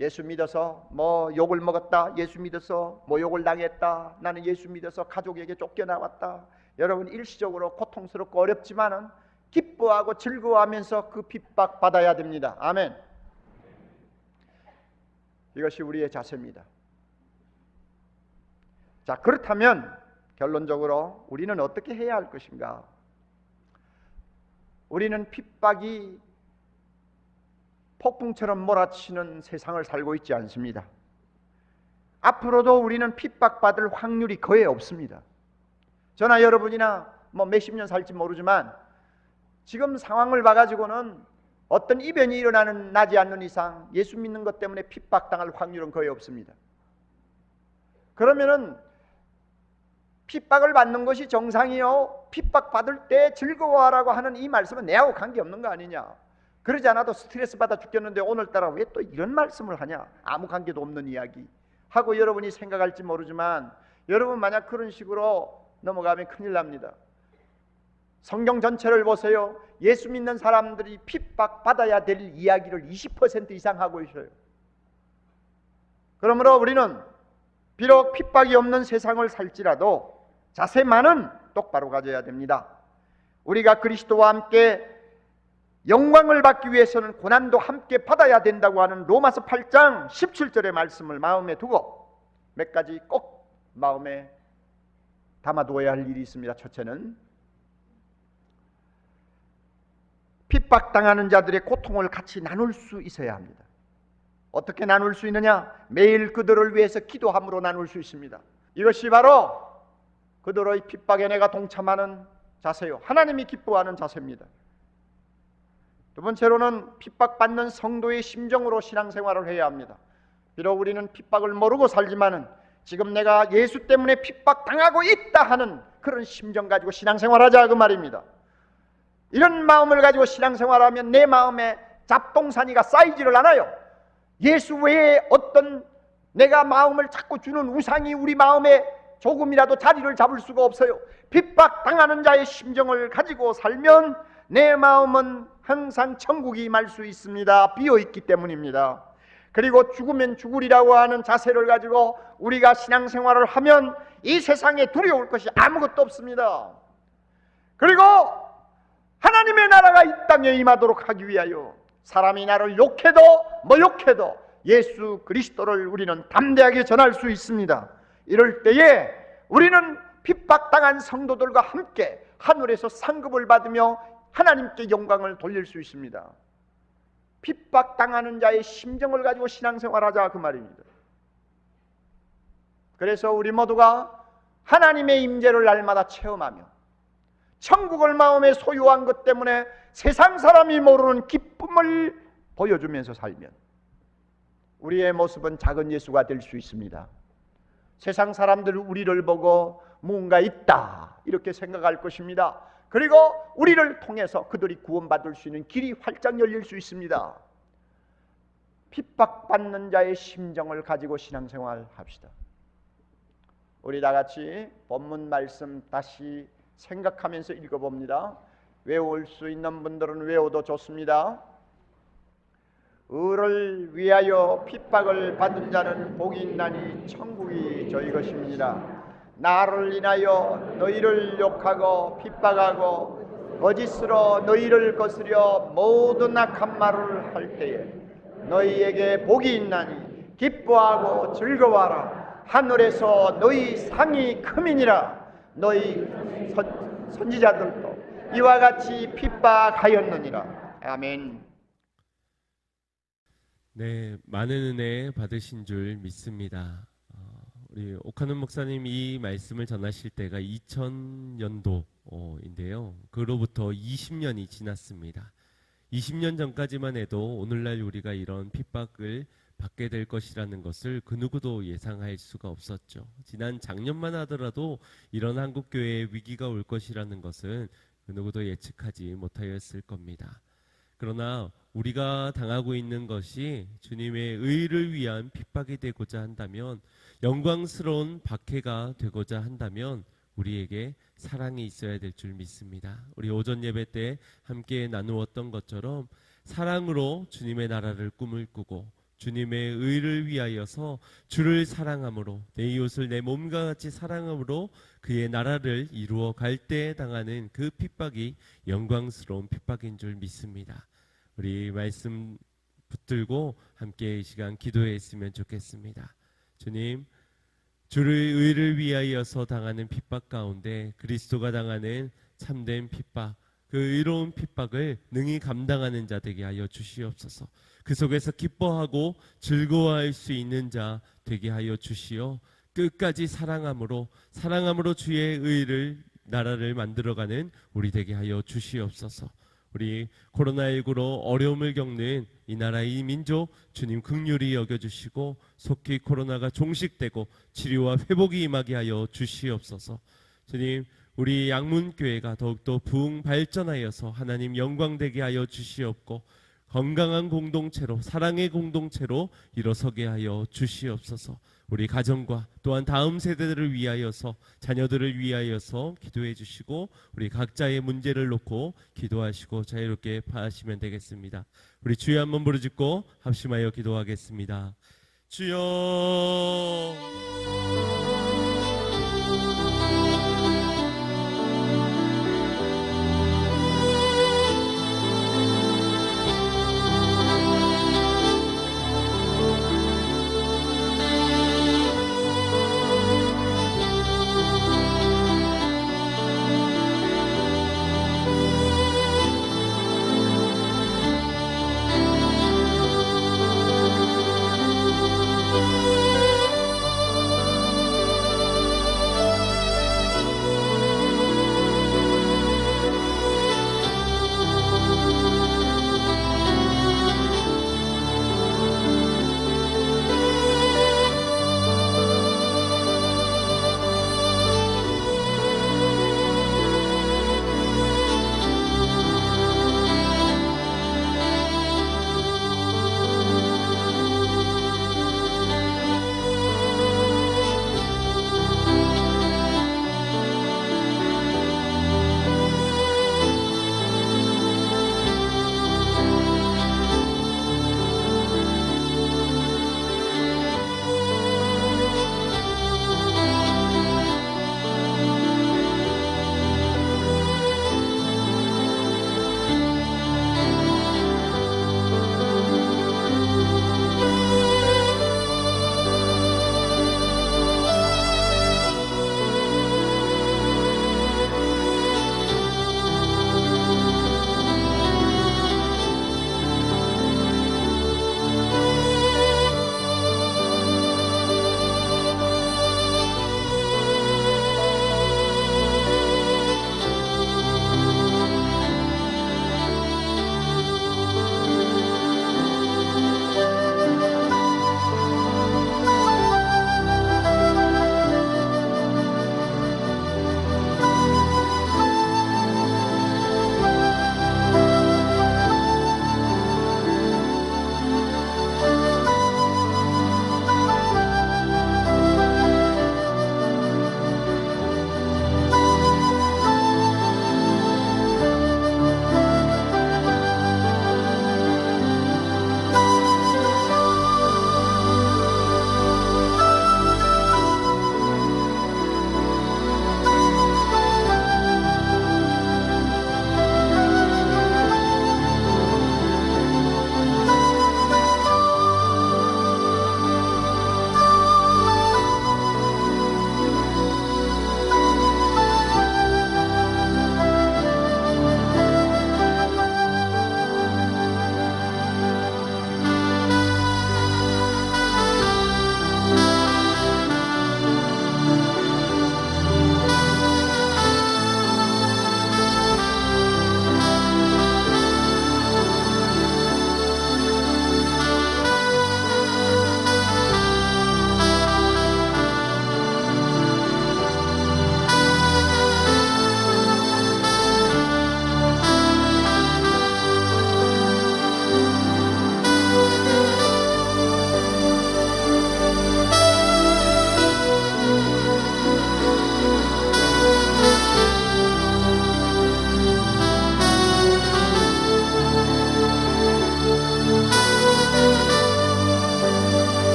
예수 믿어서 뭐 욕을 먹었다, 예수 믿어서 뭐 욕을 당했다, 나는 예수 믿어서 가족에게 쫓겨나왔다, 여러분 일시적으로 고통스럽고 어렵지만은 기뻐하고 즐거워하면서 그 핍박 받아야 됩니다. 아멘. 이것이 우리의 자세입니다. 자, 그렇다면 결론적으로 우리는 어떻게 해야 할 것인가? 우리는 핍박이 폭풍처럼 몰아치는 세상을 살고 있지 않습니다. 앞으로도 우리는 핍박받을 확률이 거의 없습니다. 저나 여러분이나 뭐 몇십 년 살지 모르지만 지금 상황을 봐가지고는 어떤 이변이 나지 않는 이상 예수 믿는 것 때문에 핍박당할 확률은 거의 없습니다. 그러면은 핍박을 받는 것이 정상이요, 핍박받을 때 즐거워하라고 하는 이 말씀은 내하고 관계없는 거 아니냐? 그러지 않아도 스트레스 받아 죽겠는데 오늘따라 왜 또 이런 말씀을 하냐? 아무 관계도 없는 이야기 하고 여러분이 생각할지 모르지만, 여러분 만약 그런 식으로 넘어가면 큰일 납니다. 성경 전체를 보세요. 예수 믿는 사람들이 핍박받아야 될 이야기를 20% 이상 하고 있어요. 그러므로 우리는 비록 핍박이 없는 세상을 살지라도 자세만은 똑바로 가져야 됩니다. 우리가 그리스도와 함께 영광을 받기 위해서는 고난도 함께 받아야 된다고 하는 로마서 8장 17절의 말씀을 마음에 두고 몇 가지 꼭 마음에 담아두어야 할 일이 있습니다. 첫째는 핍박당하는 자들의 고통을 같이 나눌 수 있어야 합니다. 어떻게 나눌 수 있느냐? 매일 그들을 위해서 기도함으로 나눌 수 있습니다. 이것이 바로 그들의 핍박에 내가 동참하는 자세요, 하나님이 기뻐하는 자세입니다. 두 번째로는 핍박받는 성도의 심정으로 신앙생활을 해야 합니다. 비록 우리는 핍박을 모르고 살지만은 지금 내가 예수 때문에 핍박당하고 있다 하는 그런 심정 가지고 신앙생활하자 그 말입니다. 이런 마음을 가지고 신앙생활하면 내 마음에 잡동사니가 쌓이지를 않아요. 예수 외에 어떤 내가 마음을 자꾸 주는 우상이 우리 마음에 조금이라도 자리를 잡을 수가 없어요. 핍박당하는 자의 심정을 가지고 살면 내 마음은 항상 천국이 임할 수 있습니다. 비어있기 때문입니다. 그리고 죽으면 죽으리라고 하는 자세를 가지고 우리가 신앙생활을 하면 이 세상에 두려울 것이 아무것도 없습니다. 그리고 하나님의 나라가 이 땅에 임하도록 하기 위하여 사람이 나를 욕해도 모욕해도 예수 그리스도를 우리는 담대하게 전할 수 있습니다. 이럴 때에 우리는 핍박당한 성도들과 함께 하늘에서 상급을 받으며 하나님께 영광을 돌릴 수 있습니다. 핍박당하는 자의 심정을 가지고 신앙생활하자 그 말입니다. 그래서 우리 모두가 하나님의 임재를 날마다 체험하며 천국을 마음에 소유한 것 때문에 세상 사람이 모르는 기쁨을 보여주면서 살면 우리의 모습은 작은 예수가 될 수 있습니다. 세상 사람들 우리를 보고 뭔가 있다 이렇게 생각할 것입니다. 그리고 우리를 통해서 그들이 구원받을 수 있는 길이 활짝 열릴 수 있습니다. 핍박받는 자의 심정을 가지고 신앙생활 합시다. 우리 다 같이 본문 말씀 다시 생각하면서 읽어봅니다. 외울 수 있는 분들은 외워도 좋습니다. 의를 위하여 핍박을 받은 자는 복이 있나니 천국이 저희 것입니다. 나를 인하여 너희를 욕하고 핍박하고 거짓으로 너희를 거스려 모든 악한 말을 할 때에 너희에게 복이 있나니 기뻐하고 즐거워하라. 하늘에서 너희 상이 크민이라. 너희 선지자들도 이와 같이 핍박하였느니라. 아멘. 네, 많은 은혜 받으신 줄 믿습니다. 우리 옥하는 목사님 이 말씀을 전하실 때가 2000년도인데요. 그로부터 20년이 지났습니다. 20년 전까지만 해도 오늘날 우리가 이런 핍박을 받게 될 것이라는 것을 그 누구도 예상할 수가 없었죠. 지난 작년만 하더라도 이런 한국교회에 위기가 올 것이라는 것은 그 누구도 예측하지 못하였을 겁니다. 그러나 우리가 당하고 있는 것이 주님의 의를 위한 핍박이 되고자 한다면, 영광스러운 박해가 되고자 한다면 우리에게 사랑이 있어야 될 줄 믿습니다. 우리 오전 예배 때 함께 나누었던 것처럼 사랑으로 주님의 나라를 꿈을 꾸고 주님의 의를 위하여서 주를 사랑함으로 내 이웃을 내 몸과 같이 사랑함으로 그의 나라를 이루어 갈 때 당하는 그 핍박이 영광스러운 핍박인 줄 믿습니다. 우리 말씀 붙들고 함께 이 시간 기도했으면 좋겠습니다. 주님, 주의 의를 위하여서 당하는 핍박 가운데 그리스도가 당하는 참된 핍박, 그 의로운 핍박을 능히 감당하는 자 되게 하여 주시옵소서. 그 속에서 기뻐하고 즐거워할 수 있는 자 되게 하여 주시어 끝까지 사랑함으로 주의 의를 나라를 만들어가는 우리 되게 하여 주시옵소서. 우리 코로나19로 어려움을 겪는 이 나라 이 민족 주님 긍휼히 여겨주시고 속히 코로나가 종식되고 치료와 회복이 임하게 하여 주시옵소서. 주님, 우리 양문교회가 더욱더 부흥 발전하여서 하나님 영광되게 하여 주시옵고 건강한 공동체로 사랑의 공동체로 일어서게 하여 주시옵소서. 우리 가정과 또한 다음 세대들을 위하여서 자녀들을 위하여서 기도해 주시고 우리 각자의 문제를 놓고 기도하시고 자유롭게 파하시면 되겠습니다. 우리 주여 한번 부르짖고 합심하여 기도하겠습니다. 주여